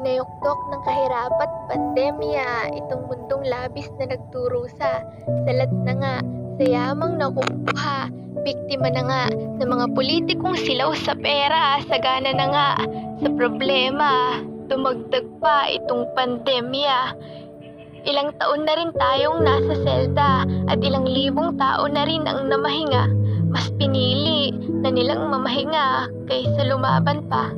Pinayuktok ng kahirapat pandemya itong mundong labis na nagdurusa. Salat na nga, sa yamang nakukuha, biktima na nga ng mga politikong silaw sa pera, sagana na nga sa problema. Dumagdag pa itong pandemya. Ilang taon na rin tayong nasa selda at ilang libong tao na rin ang namahinga. Mas pinili na nilang mamahinga kaysa lumaban pa.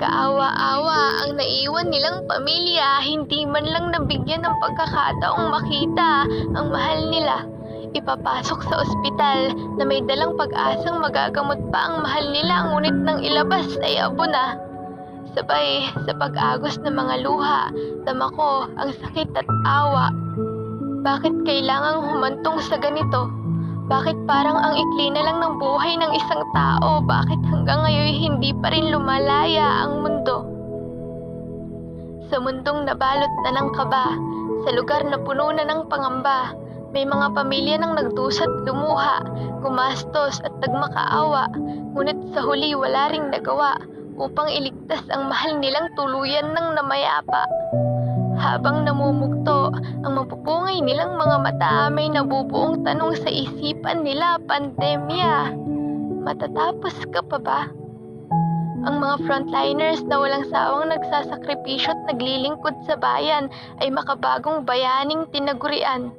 Kaawa-awa ang naiwan nilang pamilya, hindi man lang nabigyan ng pagkakataong makita ang mahal nila. Ipapasok sa ospital na may dalang pag-asang magagamot pa ang mahal nila, ngunit nang ilabas ay abo na. Sabay sa pag-agos ng mga luha, dama ko ang sakit at awa. Bakit kailangang humantong sa ganito? Bakit parang ang ikli na lang ng buhay ng isang tao? Bakit hanggang ngayon hindi pa rin lumalaya ang mundo? Sa mundong nabalot na ng kaba, sa lugar na puno na ng pangamba, may mga pamilya nang nagdusa't lumuha, gumastos at nagmakaawa, ngunit sa huli wala ring nagawa upang iligtas ang mahal nilang tuluyan ng namayapa. Habang namumugto ang mapupungay nilang mga mata, may nabubuong tanong sa isipan nila, pandemya, matatapos ka pa ba? Ang mga frontliners na walang sawang nagsasakripisyo at naglilingkod sa bayan ay makabagong bayaning tinagurian.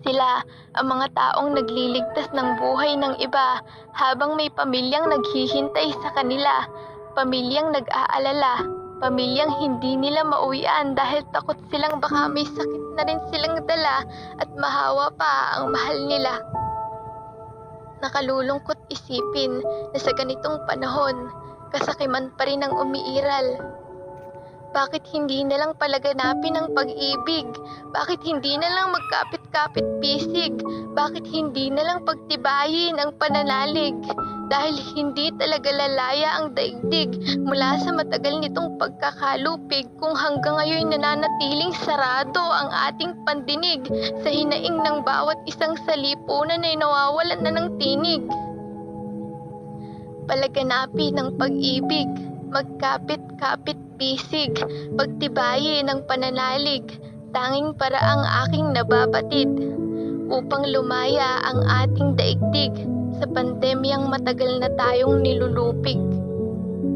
Sila ang mga taong nagliligtas ng buhay ng iba habang may pamilyang naghihintay sa kanila, pamilyang nag-aalala, pamilyang hindi nila mauwian dahil takot silang baka may sakit na rin silang dala at mahawa pa ang mahal nila. Nakalulungkot isipin na sa ganitong panahon, kasakiman pa rin ang umiiral. Bakit hindi na lang palaganapin ang pag-ibig? Bakit hindi na lang magkapit-kapit bisig? Bakit hindi na lang pagtibayin ang pananalig? Dahil hindi talaga lalaya ang daigdig mula sa matagal nitong pagkakalupig kung hanggang ngayon nananatiling sarado ang ating pandinig sa hinaing ng bawat isang salipunan ay nawawalan na ng tinig. Palaganapin ang pag-ibig, magkapit-kapit bisig, pagtibayin ng pananalig, tanging paraang aking nababatid upang lumaya ang ating daigdig sa pandemyang matagal na tayong nilulupig.